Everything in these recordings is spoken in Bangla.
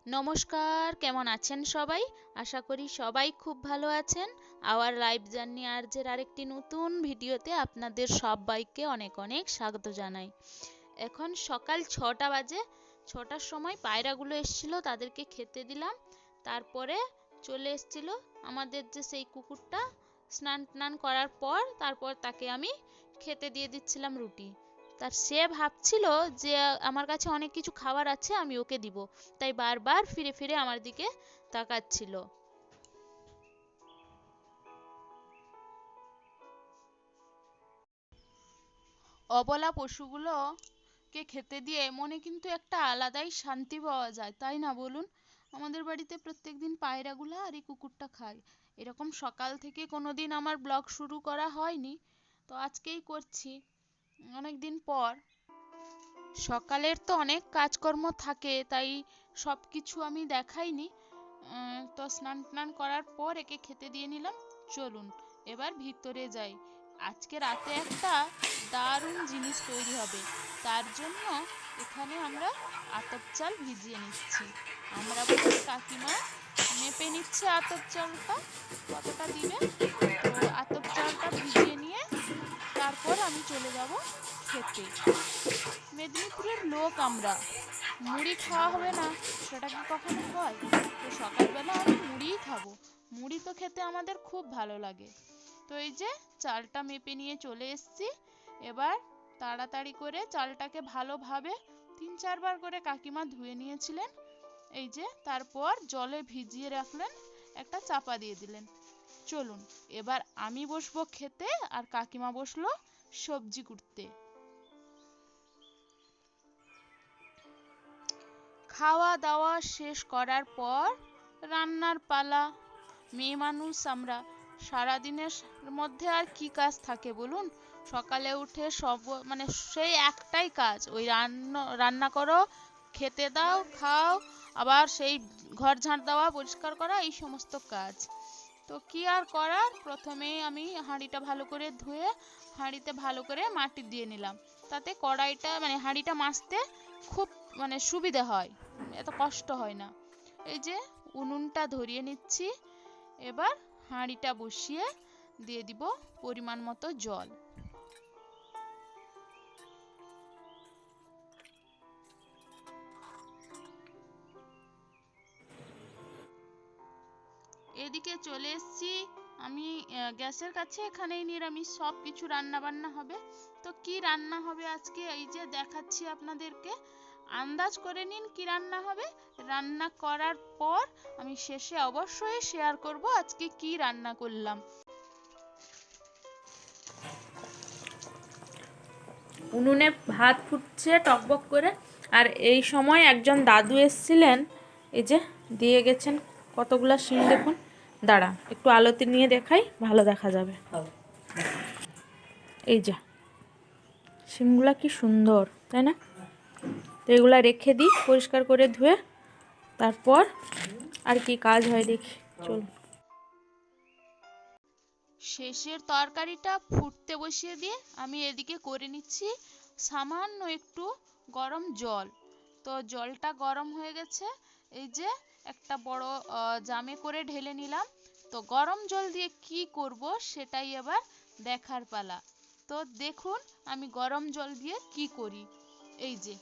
নমস্কার, কেমন আছেন সবাই? আশা করি সবাই খুব ভালো আছেন। আওয়ার লাইফ জার্নি আরজের আরেকটি নতুন ভিডিওতে আপনাদের সবাইকে অনেক অনেক স্বাগত জানাই। এখন সকাল 6টা বাজে। 6টার সময় পায়রাগুলো এসেছিল, তাদেরকে খেতে দিলাম। তারপরে চলে এসেছিল আমাদের যে সেই কুকুরটা, স্নান টান করার পর তারপর তাকে আমি খেতে দিয়ে দিচ্ছিলাম রুটি। তার সে ভাবছিল যে আমার কাছে অনেক কিছু খাবার আছে, আমি ওকে দিব, তাই বারবার ফিরে ফিরে আমার দিকে তাকাচ্ছিল। অবলা পশুগুলোকে খেতে দিয়ে মনে কিন্তু একটা আলাদাই শান্তি পাওয়া যায়, তাই না বলুন? আমাদের বাড়িতে প্রত্যেকদিন পায়রাগুলো আর এই কুকুরটা খায়। এরকম সকাল থেকে কোনোদিন আমার ব্লগ শুরু করা হয়নি, তো আজকেই করছি অনেক দিন পর। সকালের তো অনেক কাজকর্ম থাকে, তাই সব কিছু আমি দেখাইনি। তো স্নান টান করার পর একে খেতে দিয়ে নিলাম। চলুন এবার ভিতরে যাই। আজকে রাতে একটা দারুণ জিনিস তৈরি হবে, তার জন্য এখানে আমরা আতপ চাল ভিজিয়ে নিচ্ছি। আমরা বলছি কাকিমা মেপে নিচ্ছে আতপ চালটা কতটা দিবে। তো আতপ চালটা ভিজিয়ে নিয়ে তারপর আমি চলে যাব খেতে। মেদিনীপুরের লোক আমরা, মুড়ি খাওয়া হবে না সেটা কি কখনো হয়? তো সকালবেলা আমি মুড়িই খাবো। মুড়ি তো খেতে আমাদের খুব ভালো লাগে। তো এই যে চালটা মেপে নিয়ে চলে এসেছি। এবার তাড়াতাড়ি করে চালটাকে ভালোভাবে 3-4 বার করে কাকিমা ধুয়ে নিয়েছিলেন। এই যে তারপর জলে ভিজিয়ে রাখলেন, একটা চাপা দিয়ে দিলেন। চলুন এবার আমি বসবো খেতে, আর কাকিমা বসলো সবজি কুটতে। খাওয়া দাওয়া শেষ করার পর রান্নার পালা। মেয়ে মানুষ আমরা, সারাদিনের মধ্যে আর কি কাজ থাকে বলুন? সকালে উঠে সব মানে সেই একটাই কাজ, ওই রান্না রান্না করো, খেতে দাও, খাও, আবার সেই ঘর ঝাঁট দেওয়া, পরিষ্কার করা, এই সমস্ত কাজ। তো কি আর করার, প্রথমেই আমি হাঁড়িটা ভালো করে ধুয়ে হাঁড়িতে ভালো করে মাটি দিয়ে নিলাম। তাতে কড়াইটা মানে হাঁড়িটা মাজতে খুব সুবিধা হয়, এত কষ্ট হয় না। এই যে উনুনটা ধরিয়ে নিচ্ছি। এবার হাঁড়িটা বসিয়ে দিয়ে দিব পরিমাণ মতো জল। এদিকে চলে এসেছি আমি গ্যাসের কাছে। এখানেই নিরামিষ সব কিছু রান্না বান্না হবে। তো কি রান্না হবে আজকে এই যে দেখাচ্ছি আপনাদেরকে, আন্দাজ করে নিন কি রান্না হবে। রান্না করার পর আমি শেষে অবশ্যই শেয়ার করব আজকে কি রান্না করলাম। উনুনে ভাত ফুটছে টকবক করে, আর এই সময় একজন দাদু এসেছিলেন, এই যে দিয়ে গেছেন কতগুলা শিম। দেখুন, দাঁড়া একটু আলোতে নিয়ে দেখাই, ভালো দেখা যাবে। এই যে শিমগুলা কি সুন্দর, তাই না? তো এগুলা রেখে দিই পরিষ্কার করে ধুয়ে, তারপর আর কি কাজ হয় দেখি। চল, শেষের তরকারিটা ফুটতে বসিয়ে দিয়ে আমি এদিকে করে নিচ্ছি সামান্য একটু গরম জল। তো জলটা গরম হয়ে গেছে, এই যে একটা বড় জামে করে ঢেলে নিলাম। তো গরম জল দিয়ে কি করব সেটাই এবার দেখার পালা। তো দেখুন আমি গরম জল দিয়ে কি করি। এই যে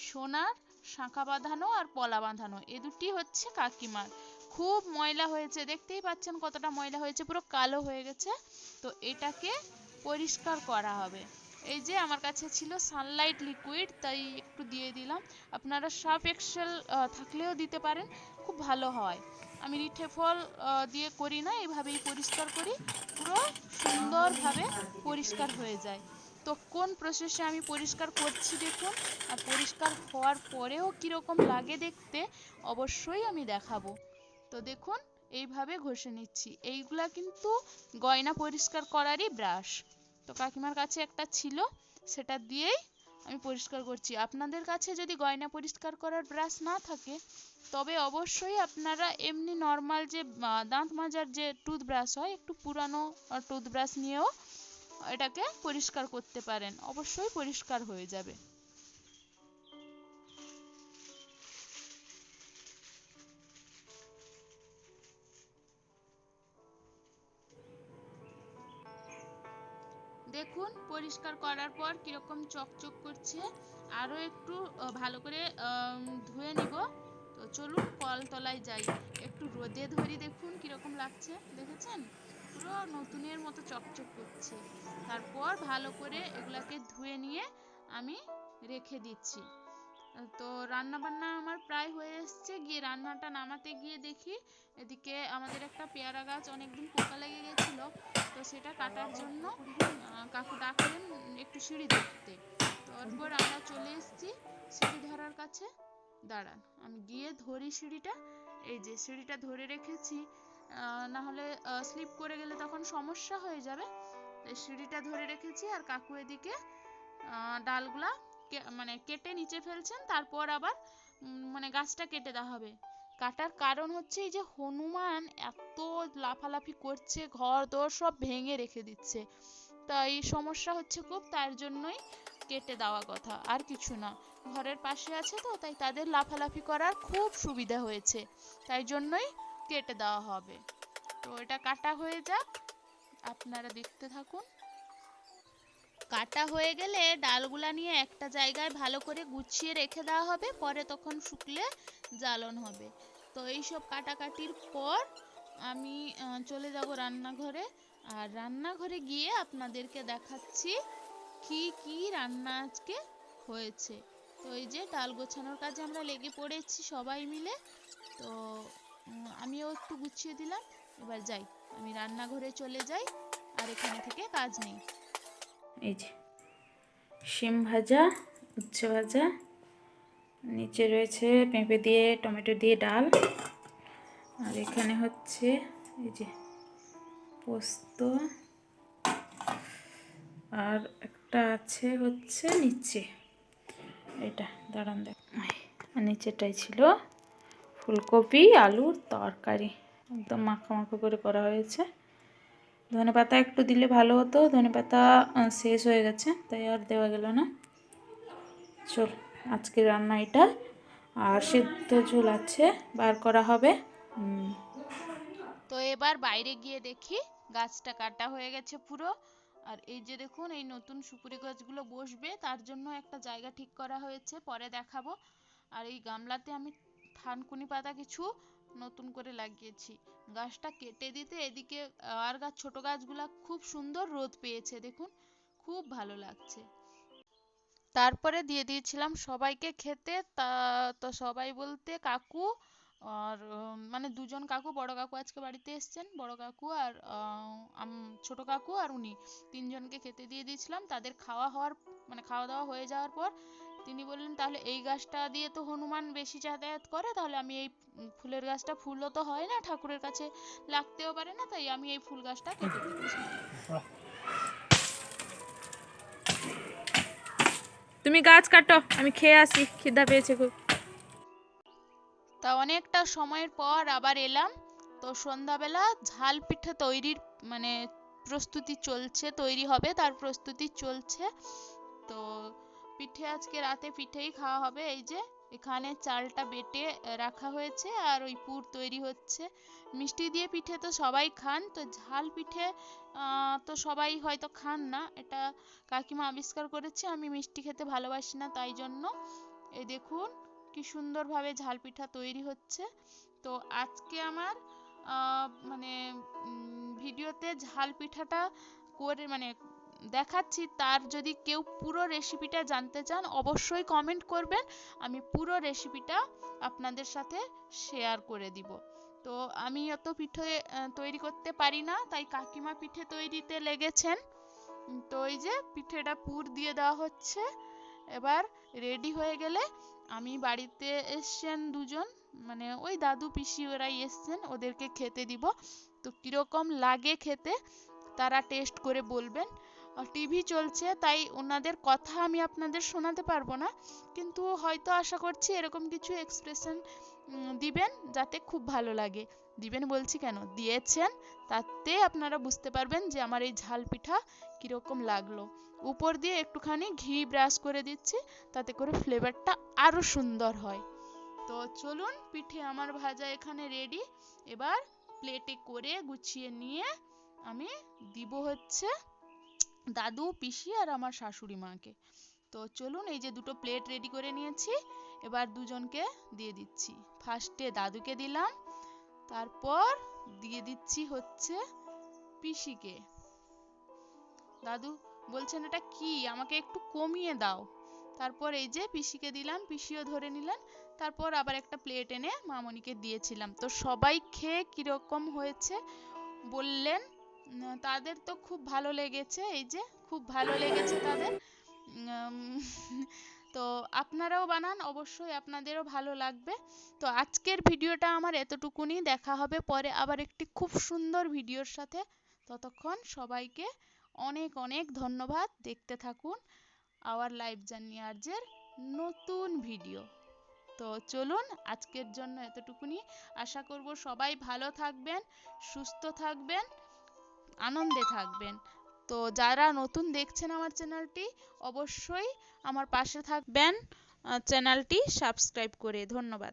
সোনার শাঁখা বাঁধানো আর পলা বাঁধানো, এ দুটি হচ্ছে কাকিমার। খুব ময়লা হয়েছে, দেখতেই পাচ্ছেন কতটা ময়লা হয়েছে, পুরো কালো হয়ে গেছে। তো এটাকে পরিষ্কার করা হবে। এই যে আমার কাছে ছিল সানলাইট লিকুইড, তাই একটু দিয়ে দিলাম। আপনারা সার্ফ এক্সেল থাকলেও দিতে পারেন, খুব ভালো হয়। আমি রিঠেফল দিয়ে করি না, এভাবেই পরিষ্কার করি, পুরো সুন্দরভাবে পরিষ্কার হয়ে যায়। তো কোন প্রসেসে আমি পরিষ্কার করছি দেখুন, আর পরিষ্কার হওয়ার পরেও কীরকম লাগে দেখতে অবশ্যই আমি দেখাবো। তো দেখুন এইভাবে ঘষে নিচ্ছি। এইগুলা কিন্তু গয়না পরিষ্কার করারই ব্রাশ। তো কাকিমার কাছে একটা ছিল, সেটা দিয়েই আমি পরিষ্কার করছি। আপনাদের কাছে যদি গয়না পরিষ্কার করার ব্রাশ না থাকে, তবে অবশ্যই আপনারা এমনি নর্মাল যে দাঁত মাজার যে টুথব্রাশ হয়, একটু পুরানো টুথব্রাশ নিয়েও এটাকে পরিষ্কার করতে পারেন, অবশ্যই পরিষ্কার হয়ে যাবে। দেখুন পরিষ্কার করার পর কিরকম চকচক করছে। আরও একটু ভালো করে ধুয়ে নিব। তো চলুন কলতলায় যাই, একটু রোদে ধরি, দেখুন কিরকম লাগছে, দেখেছেন পুরো নতুনের মতো চকচক করছে। তারপর ভালো করে এগুলাকে ধুয়ে নিয়ে আমি রেখে দিচ্ছি। তো রান্না বান্না আমার প্রায় হয়ে এসছে। গিয়ে রান্নাটা নামাতে গিয়ে দেখি এদিকে আমাদের একটা পেয়ারা গাছ অনেকদিন পোকা লেগে গেছিল, তো সেটা কাটার জন্য কাকু ডাকলেন একটু সিঁড়ি ধরতে। তারপর আমরা চলে এসেছি সিঁড়ি ধরার কাছে। দাঁড়ান আমি গিয়ে ধরি সিঁড়িটা। এই যে সিঁড়িটা ধরে রেখেছি, না হলে স্লিপ করে গেলে তখন সমস্যা হয়ে যাবে। তাই সিঁড়িটা ধরে রেখেছি আর কাকু এদিকে ডালগুলা মানে কেটে নিচে ফেলছেন। তারপর আবার মানে গাছটা কেটে দেওয়া হবে। কাটার কারণ হচ্ছে এই যে হনুমান এত লাফালাফি করছে, ঘর দোর সব ভেঙে রেখে দিচ্ছে, তাই সমস্যা হচ্ছে খুব, তার জন্যই কেটে দেওয়া কথা, আর কিছু না। ঘরের পাশে আছে তো, তাই তাদের লাফালাফি করার খুব সুবিধা হয়েছে, তাই জন্যই কেটে দেওয়া হবে। তো এটা কাটা হয়ে যাক, আপনারা দেখতে থাকুন। কাটা হয়ে গেলে ডালগুলা নিয়ে একটা জায়গায় ভালো করে গুছিয়ে রেখে দেওয়া হবে, পরে তখন শুকলে জ্বালন হবে। তো এইসব কাটাকাটির পর আমি চলে যাব রান্নাঘরে। আর রান্নাঘরে গিয়ে আপনাদেরকে দেখাচ্ছি কি কি রান্না আজকে হয়েছে। তো এই যে ডাল গোছানোর কাজে আমরা লেগে পড়েছি সবাই মিলে। তো আমিও একটু গুছিয়ে দিলাম। এবার যাই, আমি রান্নাঘরে চলে যাই, আর এখানে থেকে কাজ নেই। এই যে শিম ভাজা, উচ্ছে ভাজা, নিচে রয়েছে পেঁপে দিয়ে টমেটো দিয়ে ডাল, আর এখানে হচ্ছে এই যে পোস্ত, আর একটা আছে হচ্ছে নিচে এটা, দাঁড়ান দেখ, আর নিচেটাই ছিল ফুলকপি আলুর তরকারি, একদম মাখা মাখা করে করা হয়েছে। ধনেপাতা একটু দিলে ভালো হতো, ধনেপাতা শেষ হয়ে গেছে, তাই আর দেওয়া গেল না। চল আজকে রান্না এটা, আর সেদ্ধ ঝোল আছে বার করা হবে। তো এবার বাইরে গিয়ে দেখি গাছটা কাটা হয়ে গেছে পুরো। আর এই যে দেখুন এই নতুন সুপুরি গাছগুলো বসবে, তার জন্য একটা জায়গা ঠিক করা হয়েছে, পরে দেখাবো। আর এই গামলাতে আমি থানকুনি পাতা কিছু নতুন করে লাগিয়েছি। গাছটা কেটে দিতে এদিকে আর গাছ, ছোট গাছগুলা খুব সুন্দর রোদ পেয়েছে, দেখুন খুব ভালো লাগছে। তারপরে দিয়ে দিয়েছিলাম সবাইকে খেতে। তো সবাই বলতে কাকু আর মানে দুজন কাকু, বড় কাকু আজকে বাড়িতে এসছেন, বড় কাকু আর ছোট কাকু আর উনি তিনজনকে খেতে দিয়ে দিয়েছিলাম। তাদের খাওয়া দাওয়া হয়ে যাওয়ার পর তিনি বললেন তাহলে এই গাছটা দিয়ে তো হনুমান বেশি যাতায়াত করে, তাহলে আমি এই ফুলের গাছটা, ফুলও তো হয় না ঠাকুরের কাছে, লাগতেও পারে না, তাই আমি এই ফুল গাছটা কেটে দিচ্ছি। তুমি গাছ কাটো, আমি খেয়ে আসি, খিদা পেয়েছে খুব। তা অনেকটা সময়ের পর আবার এলাম। তো সন্ধ্যাবেলা ঝাল পিঠে তৈরির মানে প্রস্তুতি চলছে, তৈরি হবে তার প্রস্তুতি চলছে। তো পিঠে আজকে রাতে পিঠেই খাওয়া হবে। এই যে এখানে চালটা বেটে রাখা হয়েছে, আর ওই পুর তৈরি হচ্ছে। মিষ্টি দিয়ে পিঠে তো সবাই খান, তো ঝাল পিঠে তো সবাই হয়তো খান না, এটা কাকিমা আবিষ্কার করেছে। আমি মিষ্টি খেতে ভালোবাসি না, তাই জন্য এই দেখুন কি সুন্দরভাবে ঝাল পিঠা তৈরি হচ্ছে। তো আজকে আমার মানে ভিডিওতে ঝাল পিঠাটা করে মানে দেখাচ্ছি, তার যদি কেউ পুরো রেসিপিটা জানতে চান অবশ্যই কমেন্ট করবেন, আমি পুরো রেসিপিটা আপনাদের সাথে শেয়ার করে দিব। তো আমি অত পিঠে তৈরি করতে পারি না, তাই কাকিমা পিঠে তৈরিতে লেগেছেন। তো এই যে পিঠেটা পুর দিয়ে দেওয়া হচ্ছে। এবার রেডি হয়ে গেলে, আমি বাড়িতে এসছেন দুজন, মানে ওই দাদু পিসি ওরাই এসছেন, ওদেরকে খেতে দিব। তো কিরকম লাগে খেতে তারা টেস্ট করে বলবেন। টিভি চলছে তাই ওনাদের কথা আমি আপনাদের শোনাতে পারবো না, কিন্তু হয়তো আশা করছি এরকম কিছু এক্সপ্রেশন দিবেন যাতে খুব ভালো লাগে। দিবেন বলছি কেন, দিয়েছেন, তাতে আপনারা বুঝতে পারবেন যে আমার এই ঝাল পিঠা কিরকম লাগলো। উপর দিয়ে একটুখানি ঘি ব্রাশ করে দিচ্ছি, তাতে করে ফ্লেভারটা আরো সুন্দর হয়। তো চলুন, পিঠে আমার ভাজা এখানে রেডি। এবার প্লেটে করে গুছিয়ে নিয়ে আমি দিব হচ্ছে দাদু, পিসি আর আমার শাশুড়ি মাকে। তো চলুন, এই যে দুটো প্লেট রেডি করে নিয়েছি, এবার দুজনকে দিয়ে দিচ্ছি। ফার্স্টে দাদুকে দিলাম, তারপর দিয়ে দিচ্ছি হচ্ছে পিসিকে। দাদু বলছেন এটা কি, আমাকে একটু কমিয়ে দাও। তারপর এই যে পিসিকে দিলাম, পিসিও ধরে নিলেন। তারপর আবার একটা প্লেট এনে মামনিকে দিয়েছিলাম। তো সবাই খেয়ে কিরকম হয়েছে বললেন। তাদের তো খুব ভালো লেগেছে, এই যে খুব ভালো লেগেছে তাদের। উম, তো আপনারাও বানান, অবশ্যই আপনাদেরও ভালো লাগবে। তো আজকের ভিডিওটা আমার এতটুকুনি, দেখা হবে পরে আবার একটি খুব সুন্দর ভিডিওর সাথে। ততক্ষণ সবাইকে অনেক অনেক ধন্যবাদ। দেখতে থাকুন আওয়ার লাইফ জার্নি আরজের নতুন ভিডিও। তো চলুন, আজকের জন্য এতটুকুনি। আশা করব সবাই ভালো থাকবেন, সুস্থ থাকবেন, আনন্দে থাকবেন। তো যারা নতুন দেখছেন আমার চ্যানেলটি, অবশ্যই আমার পাশে থাকবেন চ্যানেলটি সাবস্ক্রাইব করে। ধন্যবাদ।